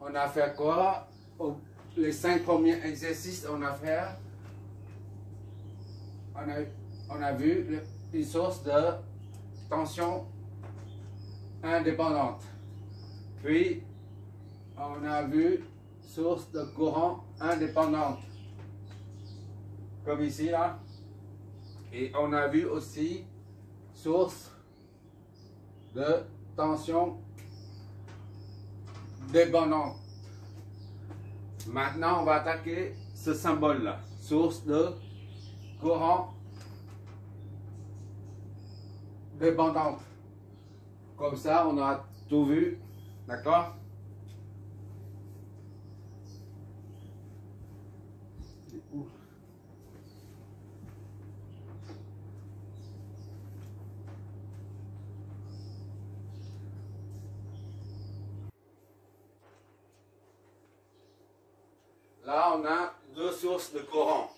on a fait quoi? Les 5 premiers exercices, on a fait, on a vu une source de tension indépendante. Puis, on a vu source de courant indépendante, comme ici, là. Et on a vu aussi source de tension dépendante. Maintenant, on va attaquer ce symbole-là, source de courant dépendante. Comme ça, on a tout vu, d'accord? Là, on a deux sources de courant.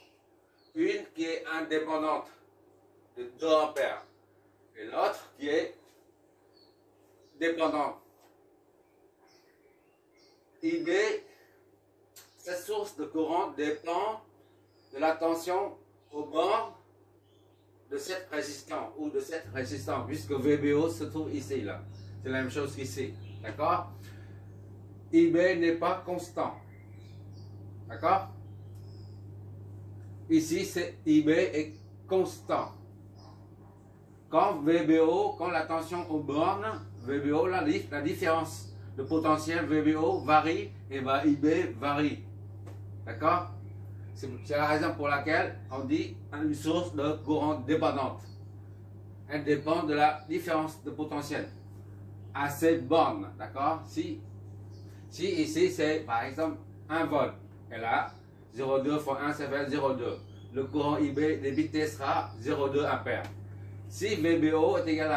Une qui est indépendante de 2 ampères et l'autre qui est dépendante. IB, cette source de courant dépend de la tension au bord de cette résistance ou de cette résistance, puisque VBO se trouve ici, là. C'est la même chose qu'ici, d'accord? IB n'est pas constant. D'accord? Ici, c'est IB est constant. Quand VBO, quand la tension aux bornes, VBO, la différence de potentiel VBO varie et IB varie. D'accord? C'est la raison pour laquelle on dit une source de courant dépendante. Elle dépend de la différence de potentiel à cette borne. D'accord? Si ici, c'est par exemple 1 volt. Et là, 0,2 fois 1, ça fait 0,2. Le courant IB débité sera 0,2 ampères. Si VBO est égal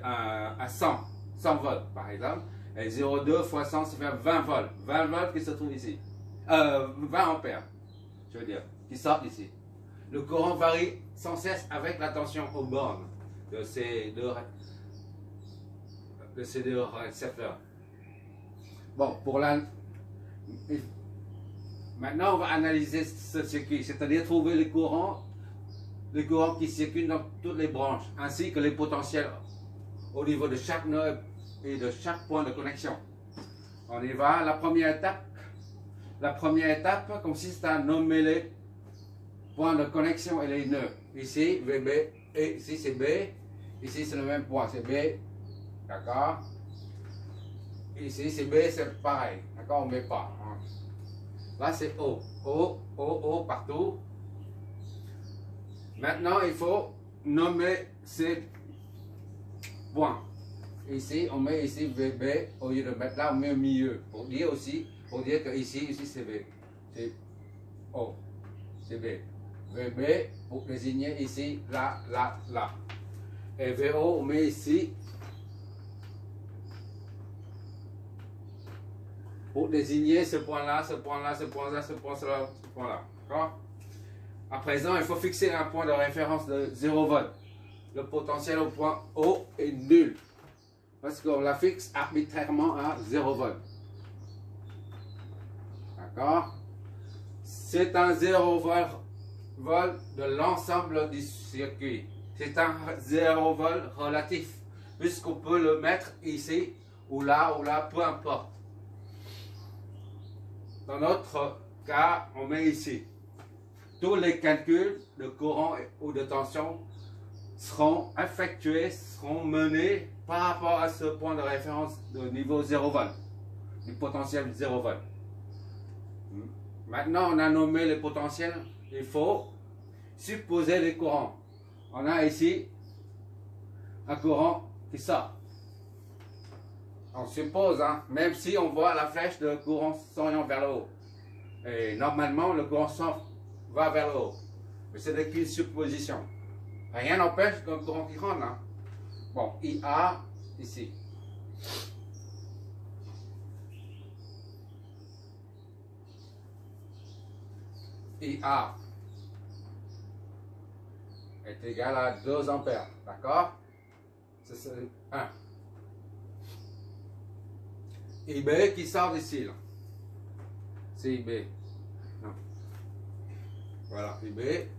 à 100 volts, par exemple, et 0,2 fois 100, ça fait 20 volts. 20 volts qui se trouvent ici. 20 ampères, je veux dire, qui sortent ici. Le courant varie sans cesse avec la tension aux bornes de ces deux récepteurs. Bon, maintenant, on va analyser ce circuit, c'est-à-dire trouver les courants qui circulent dans toutes les branches, ainsi que les potentiels au niveau de chaque nœud et de chaque point de connexion. On y va. La première étape consiste à nommer les points de connexion et les nœuds. Ici, VB, et ici c'est B, ici c'est le même point, c'est B, d'accord? Ici c'est B, c'est pareil, d'accord? On ne met pas. Hein. Là, c'est O. O partout. Maintenant, il faut nommer ces points. Ici, on met ici VB. Au lieu de mettre là, on met au milieu. Pour dire que ici c'est B. C'est O. C'est B. VB, pour désigner ici, là. Et VO, on met ici. Pour désigner ce point-là, ce point-là, ce point-là, ce point-là, ce point-là. D'accord? À présent, il faut fixer un point de référence de 0 volt. Le potentiel au point O est nul. Parce qu'on la fixe arbitrairement à 0 volt. D'accord? C'est un 0 volt de l'ensemble du circuit. C'est un 0 volt relatif. Puisqu'on peut le mettre ici, ou là, peu importe. Dans notre cas, on met ici. Tous les calculs de courant ou de tension seront effectués, seront menés par rapport à ce point de référence de niveau 0 volt, du potentiel 0 volt. Maintenant, on a nommé les potentiels, il faut supposer les courants. On a ici un courant qui sort. On suppose, hein, même si on voit la flèche de courant s'oriente vers le haut. Et normalement, le courant va vers le haut. Mais c'est qu'une supposition. Rien n'empêche qu'un courant qui rentre. Hein. Bon, IA, ici. IA est égal à 2 ampères. D'accord? C'est 1. IB qui sort d'ici, là. C'est IB. Non. Voilà, IB.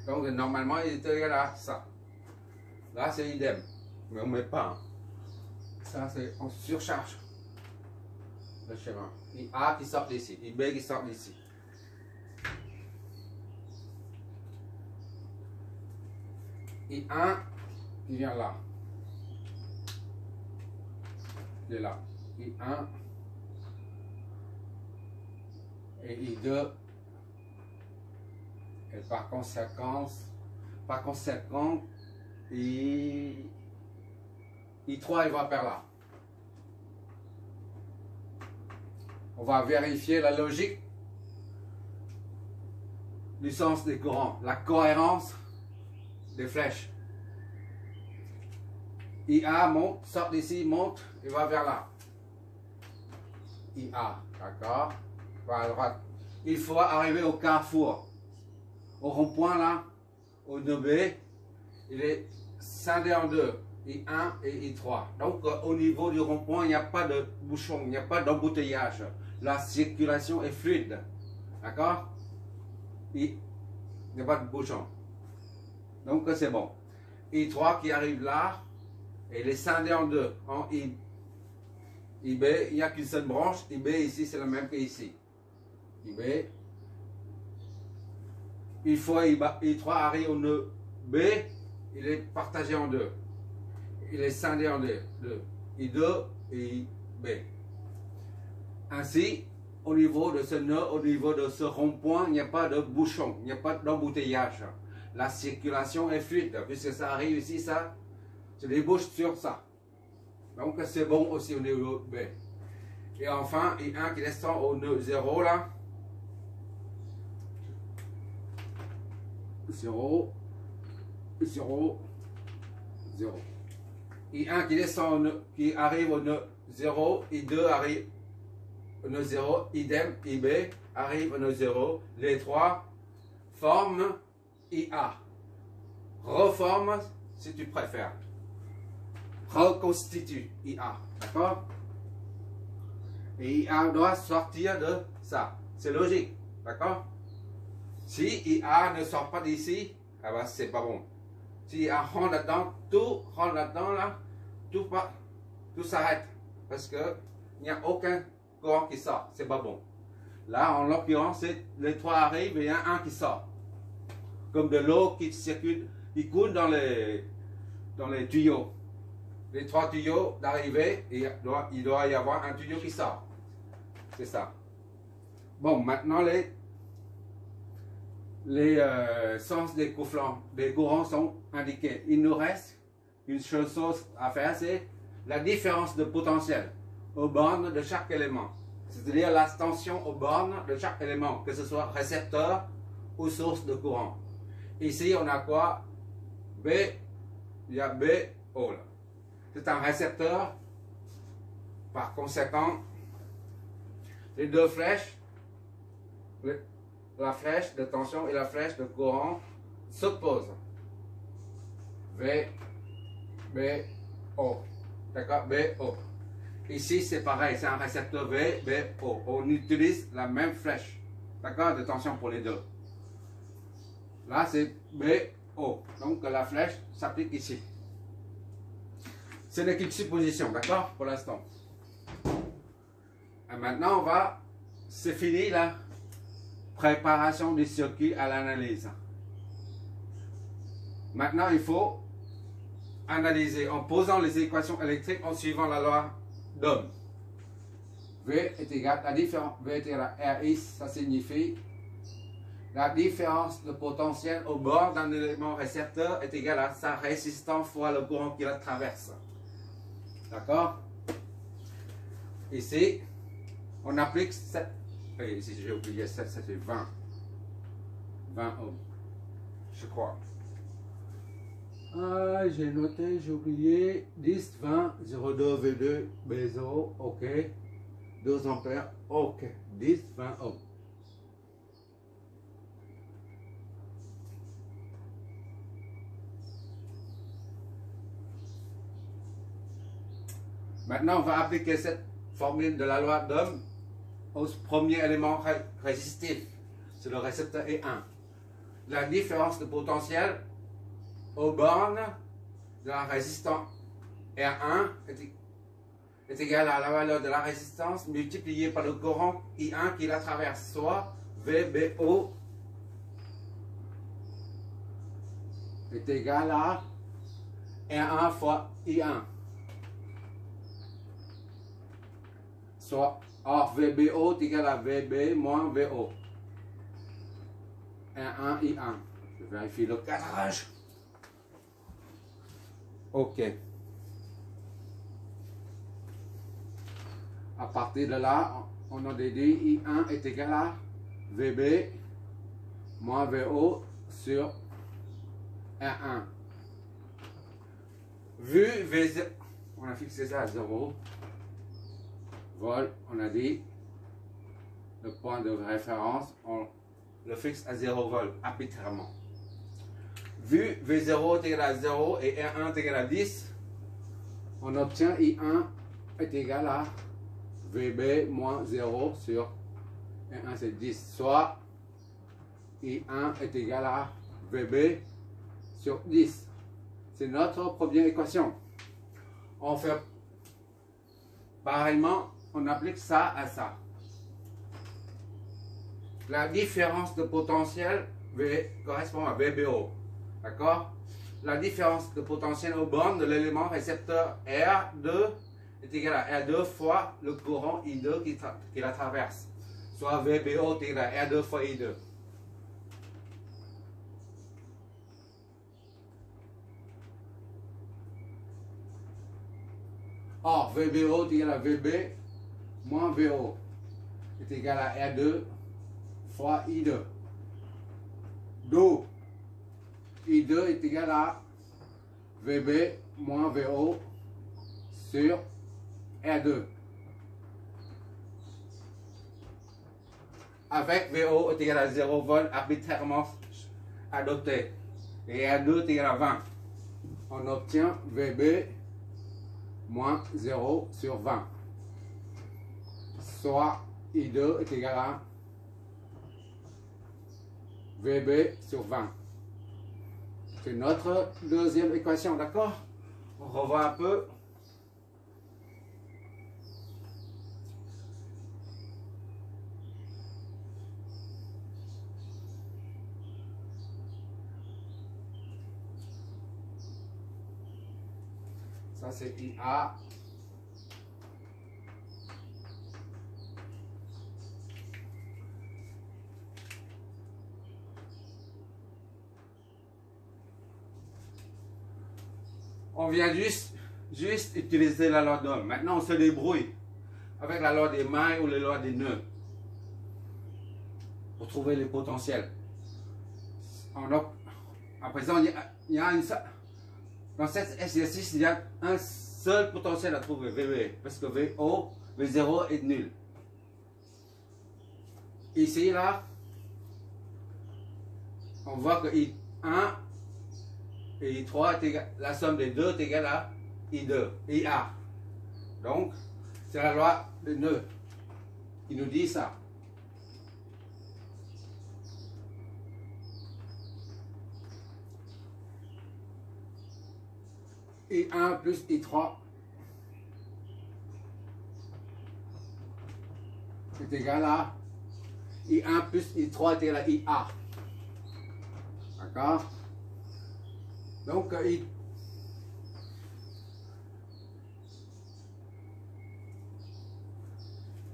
Donc, normalement, il est égal à ça. Là, c'est idem. Mais on ne met pas. Hein. Ça, c'est on surcharge le schéma. IA qui sort d'ici. IB qui sort d'ici. I1 qui vient là. Il est là. I1 et I2. Et par conséquent, I3 il va par là. On va vérifier la logique du sens des courants, la cohérence des flèches. IA monte, sort d'ici, monte, et va vers là. IA, d'accord, va à droite. Il faut arriver au carrefour, au rond-point là, au 2B, il est scindé en deux, I1 et I3. Donc au niveau du rond-point, il n'y a pas de bouchon, il n'y a pas d'embouteillage. La circulation est fluide, d'accord? Il n'y a pas de bouchon. Donc c'est bon. I3 qui arrive là, et il est scindé en deux. En IB, il n'y a qu'une seule branche. IB ici, c'est le même qu'ici. IB. Une fois I3 arrive au nœud B, il est partagé en deux. Il est scindé en deux. I2 et IB. Ainsi, au niveau de ce nœud, au niveau de ce rond-point, il n'y a pas de bouchon, il n'y a pas d'embouteillage. La circulation est fluide, puisque ça arrive ici, ça se débouche sur ça. Donc c'est bon aussi au niveau B. Et enfin, I1 qui descend au nœud 0 là. 0, 0, 0. I1 qui descend au nœud, qui arrive au nœud 0, I2 arrive au nœud 0, idem, IB arrive au nœud 0. Les trois forment IA. Reforme si tu préfères. Reconstitue IA. D'accord? Et IA doit sortir de ça. C'est logique. D'accord? Si IA ne sort pas d'ici, ah ben c'est pas bon. Si IA rentre là-dedans, tout rentre là-dedans, là, tout s'arrête. Parce que il n'y a aucun courant qui sort. C'est pas bon. Là, en l'occurrence, les trois arrivent et il y a un qui sort. Comme de l'eau qui circule, qui coule dans les tuyaux. Les trois tuyaux d'arrivée, il doit y avoir un tuyau qui sort. C'est ça. Bon, maintenant les sens des courants sont indiqués. Il nous reste une chose à faire, c'est la différence de potentiel aux bornes de chaque élément. C'est-à-dire la tension aux bornes de chaque élément, que ce soit récepteur ou source de courant. Ici, on a quoi? B, il y a BO là. C'est un récepteur. Par conséquent, les deux flèches, la flèche de tension et la flèche de courant s'opposent. V, B, O. D'accord? B, O. Ici, c'est pareil, c'est un récepteur V, B, O. On utilise la même flèche. D'accord? De tension pour les deux. Là, c'est B, O. Donc, la flèche s'applique ici. Ce n'est qu'une supposition, d'accord? Pour l'instant. Maintenant, c'est fini la préparation du circuit à l'analyse. Maintenant, il faut analyser en posant les équations électriques en suivant la loi d'Ohm. V est égal, la différence, V est égal à RI, ça signifie la différence de potentiel au bord d'un élément récepteur est égale à sa résistance fois le courant qui la traverse. D'accord? Ici, on applique 7. Ici, j'ai oublié 7, ça fait 20. 20 ohms. Je crois. J'ai noté, j'ai oublié 10, 20, 0,2, V2, B0, ok. 2 ampères, ok. 10, 20 ohms. Maintenant, on va appliquer cette formule de la loi d'Ohm au premier élément résistif. C'est le récepteur E1. La différence de potentiel aux bornes de la résistance R1 est égale à la valeur de la résistance multipliée par le courant I1 qui la traverse, soit VBO est égal à R1 fois I1. Soit, or VBO est égal à VB moins VO. R1, I1. Je vérifie le cadrage. OK. À partir de là, on a déduit I1 est égal à VB moins VO sur R1. Vu V0, on a fixé ça à 0 volts, on a dit le point de référence, on le fixe à 0 volts arbitrairement. Vu V0 est égal à 0 et R1 est égal à 10, on obtient I1 est égal à VB moins 0 sur R1 c'est 10, soit I1 est égal à VB sur 10. C'est notre première équation. On fait pareillement, on applique ça à ça. La différence de potentiel correspond à VBO. D'accord? La différence de potentiel aux bornes de l'élément récepteur R2 est égal à R2 fois le courant I2 qui la traverse. Soit VBO est égal à R2 fois I2. Or, VBO est égal à VB moins VO est égal à R2 fois I2. D'où I2 est égal à VB moins VO sur R2. Avec VO est égal à 0 volts arbitrairement adopté. Et R2 est égal à 20. On obtient VB moins 0 sur 20. Soit I2 est égal à VB sur 20. C'est notre deuxième équation, d'accord? On revoit un peu. Ça c'est IA. On vient juste utiliser la loi d'Ohm. Maintenant, on se débrouille avec la loi des mailles ou la loi des nœuds pour trouver les potentiels. À présent, dans cet exercice, il y a un seul potentiel à trouver, VB, parce que V0 est nul. Ici, là, on voit que I1 et I3 est égal, la somme des deux est égale à IA. Donc, c'est la loi des nœuds qui nous dit ça. I1 plus I3 est égal à I1 plus I3 est égal à IA. D'accord? Donc,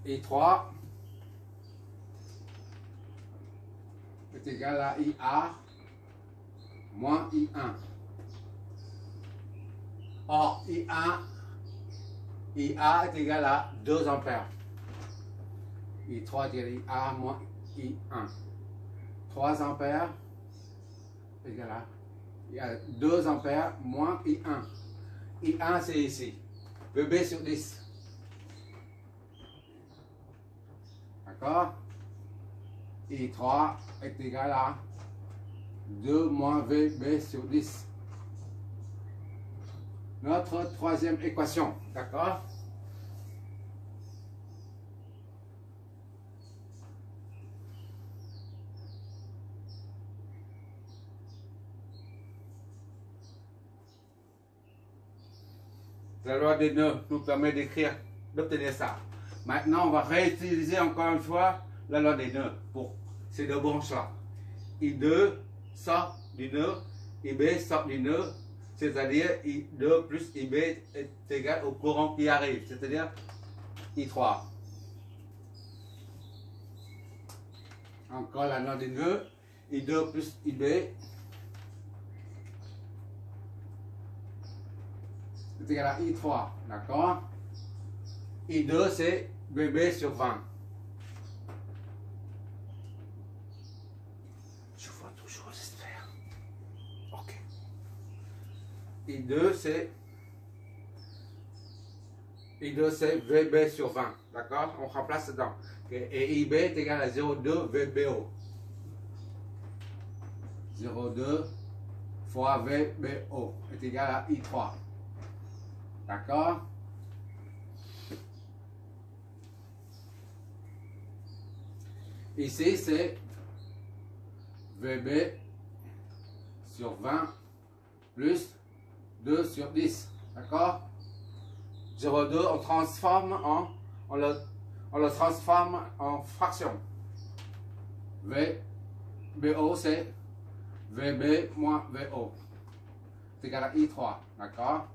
I3 est égal à IA moins I1. Or, IA est égal à 2 ampères. I3 est égal à IA moins I1. 3 ampères est égal à il y a 2 ampères moins I1. I1 c'est ici. VB sur 10. D'accord? I3 est égal à 2 moins VB sur 10. Notre troisième équation. D'accord? La loi des nœuds nous permet d'écrire, d'obtenir ça. Maintenant, on va réutiliser encore une fois la loi des nœuds pour ces deux branches-là. I2 sort du nœud, IB sort du nœud, c'est-à-dire I2 plus IB est égal au courant qui arrive, c'est-à-dire I3. Encore la loi des nœuds, I2 plus IB est égal à I3, d'accord? I2 c'est VB sur 20. Je vois toujours les sphères. Ok. I2 c'est VB sur 20, d'accord? On remplace dedans. Et IB est égal à 0,2 VBO. 0,2 fois VBO est égal à I3. D'accord? Ici, c'est VB sur 20 plus 2 sur 10. D'accord? 0,2, on transforme on le transforme en fraction. VBO, c'est VB moins VO. C'est égal à I3. D'accord?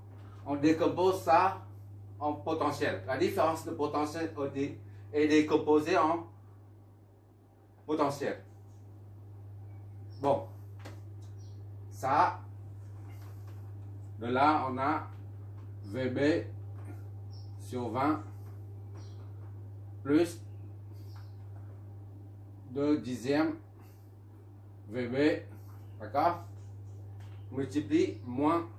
On décompose ça en potentiel. La différence de potentiel est décomposée en potentiel. Bon. Ça, de là, on a VB sur 20 plus 2 dixièmes VB, d'accord? Multiplie moins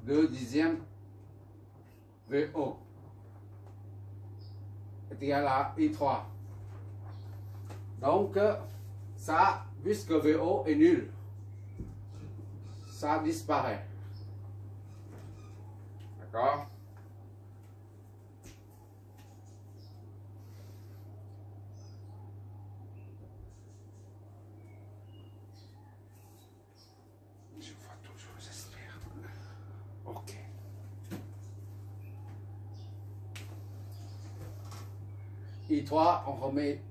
2 dixièmes VO est égal à I3. Donc, ça, puisque VO est nul, ça disparaît. D'accord? Je vois toujours, j'espère. Ok. I3, on remet.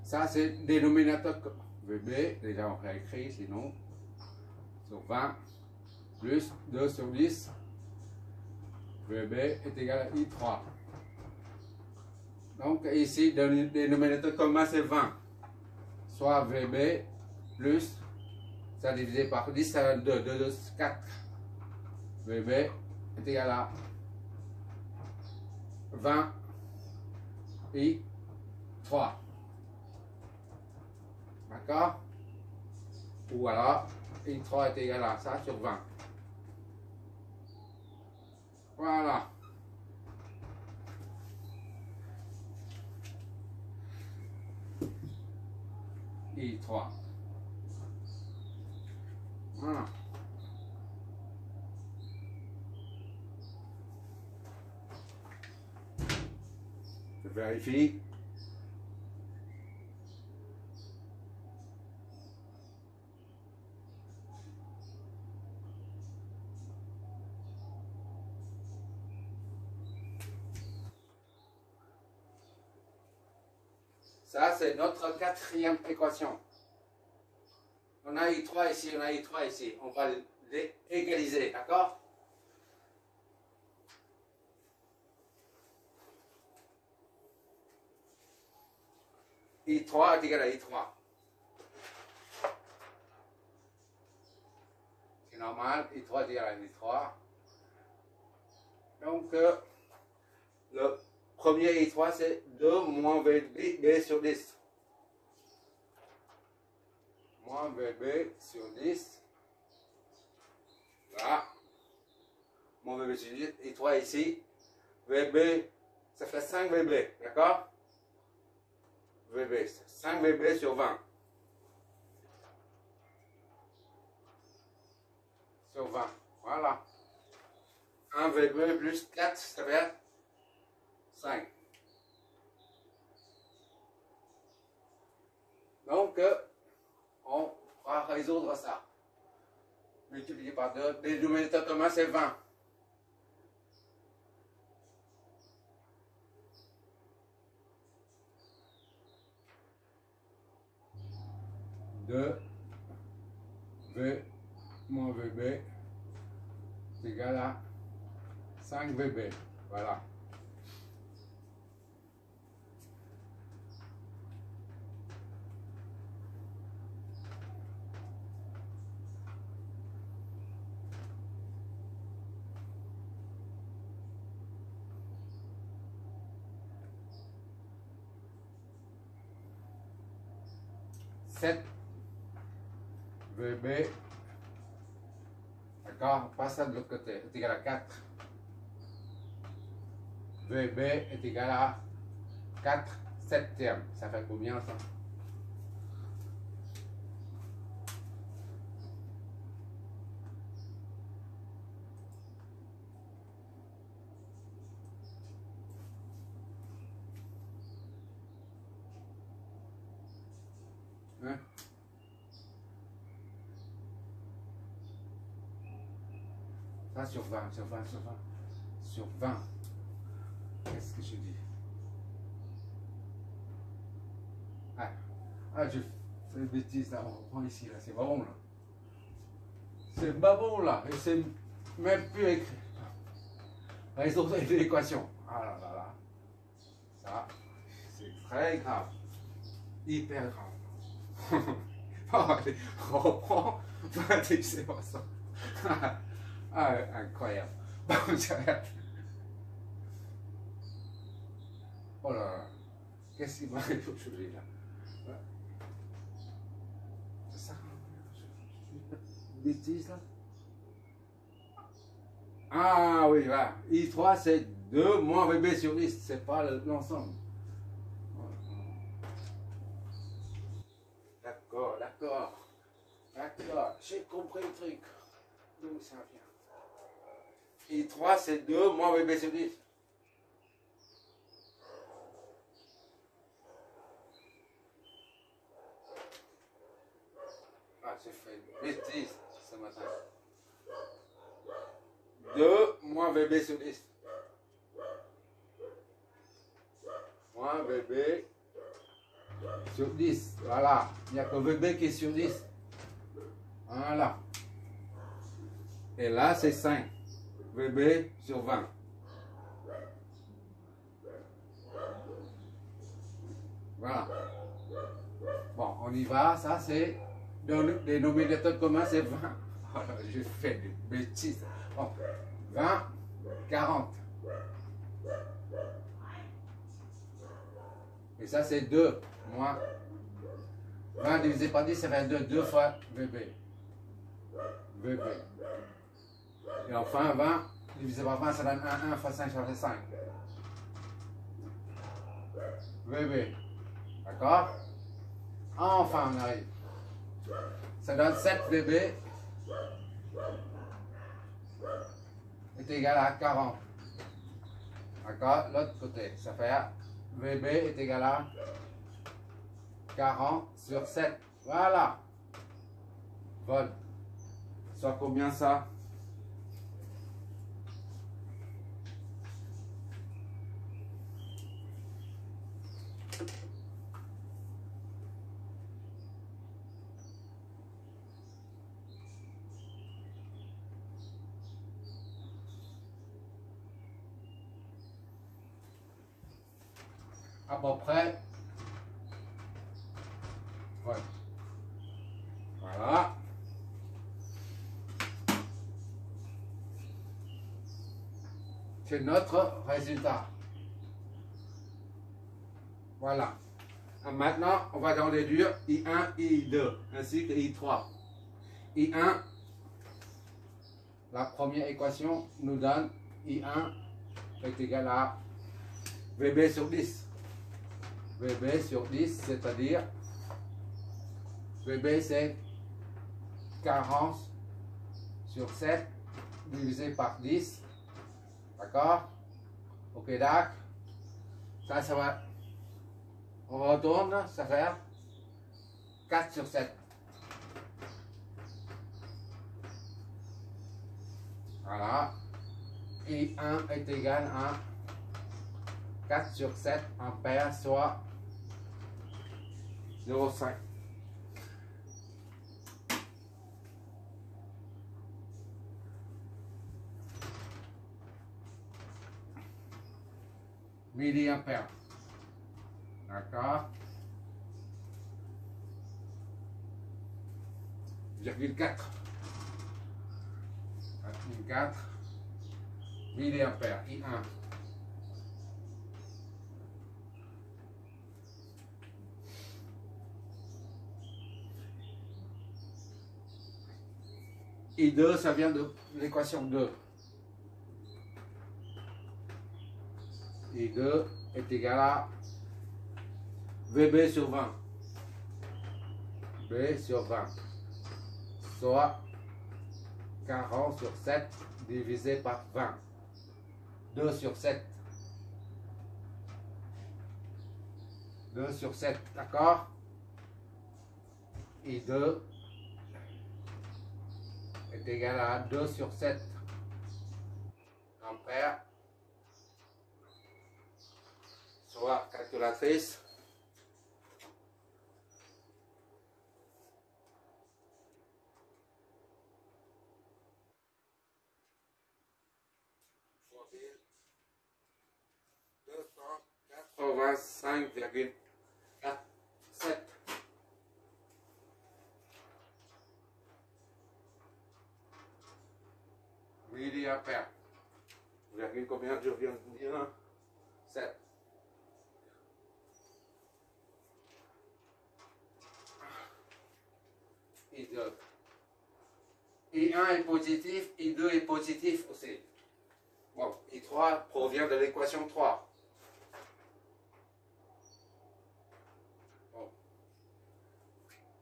Ça, c'est dénominateur VB. Déjà, on réécrit, sinon. Sur 20 plus 2 sur 10. VB est égal à I3. Donc, ici, le dénominateur commun, c'est 20. Soit VB plus, ça divisé par 10, ça va 2. 2, 2, 4. VB est égal à 20 I3. D'accord? Ou alors, I3 est égal à ça sur 20. Voilà. I3. Voilà. Je vérifie. Ça, c'est notre quatrième équation. On a I3 ici, on a I3 ici. On va les égaliser, d'accord? I3 est égal à I3. C'est normal, I3 est égal à I3. Donc, le premier I3, c'est 2 moins VB sur 10. Moins VB sur 10. Voilà. Moins VB sur 10. I3 ici. VB, ça fait 5 VB. D'accord? VB, 5 VB sur 20. Sur 20. Voilà. 1 VB plus 4, ça fait 5. Donc, on va résoudre ça. Multiplié par 2. Le dénominateur commun, c'est 20. 2 V moins VB est égal à 5 VB. Voilà. VB, d'accord, on passe ça de l'autre côté, est égal à 4. VB est égal à 4 septièmes. Ça fait combien ça? Hein? Ça sur 20, sur 20, sur 20, sur 20. Qu'est-ce que je dis? Je fais une bêtise là, on reprend ici, là, c'est pas bon là. C'est pas bon là, et c'est même plus écrit. Résoudre l'équation. Ah là là là. Ça, c'est très grave. Hyper grave. Allez, on reprend. C'est pas ça. Incroyable. Oh là là. Qu'est-ce qui m'arrive aujourd'hui là? C'est ça? Bêtise là? Ah oui, voilà. I3 c'est 2 moins VB sur 10, c'est pas l'ensemble. D'accord, d'accord. D'accord, j'ai compris le truc. D'où ça vient? I3 c'est 2 moins VB sur 10. Ah, j'ai fait une bêtise ce matin. 2 moins VB sur 10. Moins VB sur 10. Voilà. Il n'y a que VB qui est sur 10. Voilà. Et là, c'est 5. VB sur 20. Voilà. Bon, on y va. Ça, c'est... Le dénominateur commun, c'est 20. Voilà, j'ai fait des bêtises. Bon, 20, 40. Et ça, c'est 2 moins 20 divisé par 10, ça fait 2. 2 fois VB. VB. Et enfin, 20 divisé par 20, ça donne 1. 1 fois 5, ça fait 5. VB. D'accord? Enfin, on arrive. Ça donne 7 VB est égal à 40. D'accord? L'autre côté, ça fait VB est égal à 40 sur 7. Voilà. Vol. Soit combien ça? À peu près. Ouais. Voilà. C'est notre résultat. Voilà. Maintenant, on va en déduire I1 et I2, ainsi que I3. I1, la première équation nous donne I1 est égal à VB sur 10. VB sur 10, c'est-à-dire VB c'est 40 sur 7 divisé par 10. D'accord? Ok, d'accord. Ça va. On retourne, ça fait 4 sur 7. Voilà. I1 est égal à 4 sur 7 ampères, soit 0,5. milliampères. D'accord. 4,4 milliampères I1. I2, ça vient de l'équation 2. I2 est égal à VB sur 20. B sur 20. Soit 40 sur 7 divisé par 20. 2 sur 7. 2 sur 7, d'accord? I2 est égal à 2 sur 7 ampères, soit calculatrice. « 285,47 milliampères. Virgule combien je viens de dire? 7. I2. I1 est positif, I2 est positif aussi. Bon, I3 provient de l'équation 3. Bon.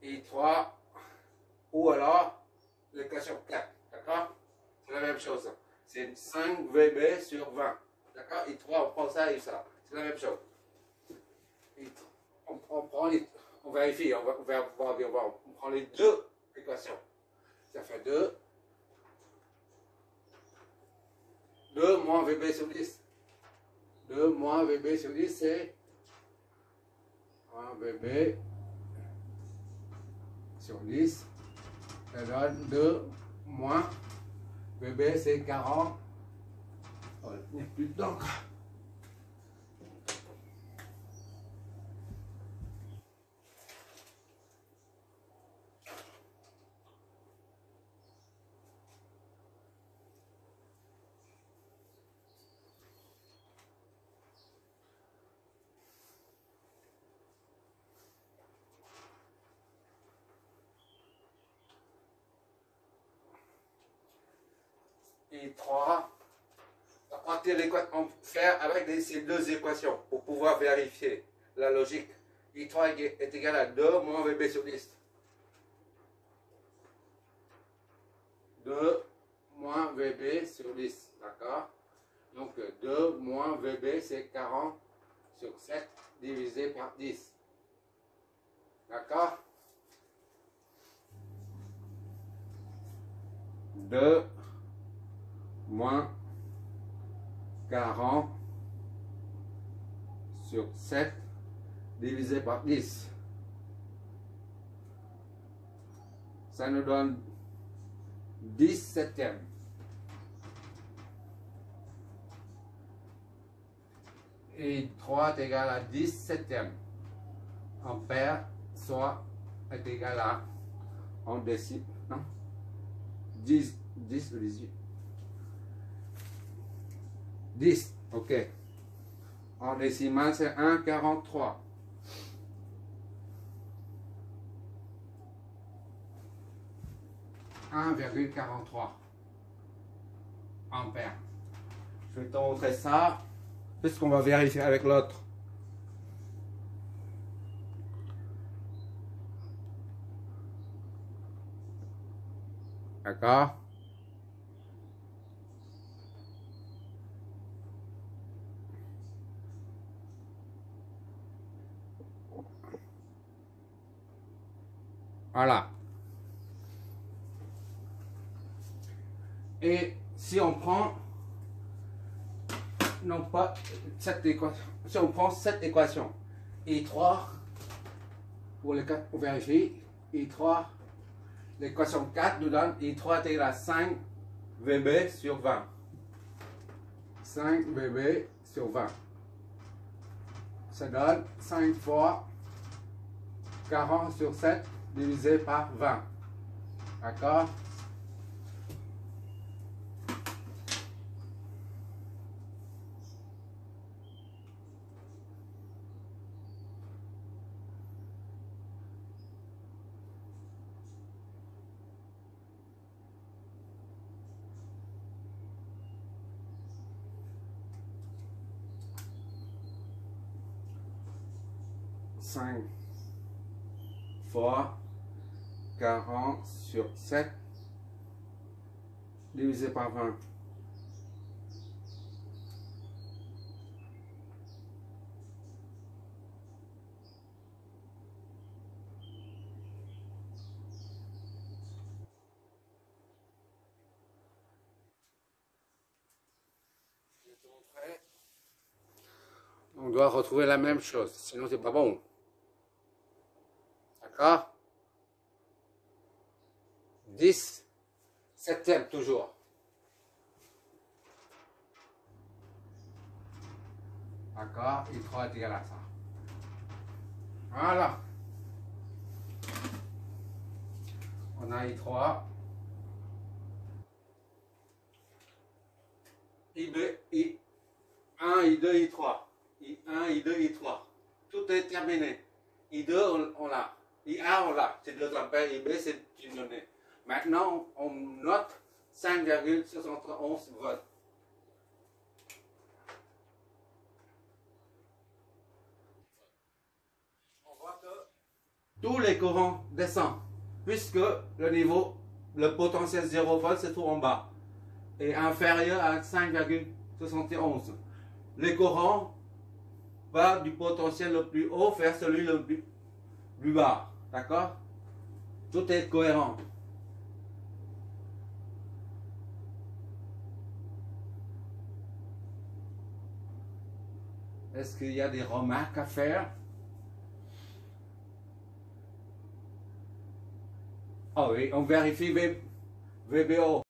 I3 ou alors l'équation 4. D'accord? C'est la même chose. C'est 5 VB sur 20. D'accord? I3, on prend ça et ça. C'est la même chose. On prend les, on vérifie, on prend les deux équations. Ça fait 2 moins VB sur 10. 2 moins VB sur 10, c'est 1 VB sur 10. Ça donne 2 moins VB, c'est 40. Oh, il n'y a plus d'encre. Et 3, on fait avec ces deux équations pour pouvoir vérifier la logique. I3 est égal à 2 moins VB sur 10. 2 moins VB sur 10, d'accord? Donc 2 moins VB, c'est 40 sur 7 divisé par 10. D'accord? 2 moins 40 sur 7 divisé par 10. Ça nous donne 10 septièmes. Et 3 est égal à 10 septièmes. Ampère, soit est égal à, en décimale, non? 10 ou 18. 10, ok. En décimale, c'est 1,43. « 1,43 ampères. » Je vais te montrer ça, puisqu'on va vérifier avec l'autre. D'accord? Voilà. Et si on prend, non pas cette équation, si on prend cette équation, I3, pour les 4, on vérifie, I3, l'équation 4 nous donne I3 est égal à 5 VB sur 20. 5 VB sur 20. ça donne 5 fois 40 sur 7 divisé par 20. D'accord? Cinq fois 40 sur 7 divisé par 20. On doit retrouver la même chose, sinon c'est pas bon. D'accord? 10 septième toujours. D'accord? I3 est égal à ça. Voilà. On a I3. IB, I1, I2, I3. I1, I2, I3. Tout est terminé. I2, on l'a. I1, on l'a. C'est 2 ampères. IB, c'est une donnée. Maintenant, on note 5,71 volts. On voit que tous les courants descendent, puisque le potentiel 0 volt se trouve en bas et inférieur à 5,71. Les courants vont du potentiel le plus haut vers celui le plus bas. D'accord? Tout est cohérent. Est-ce qu'il y a des remarques à faire? Ah oui, on vérifie VBO.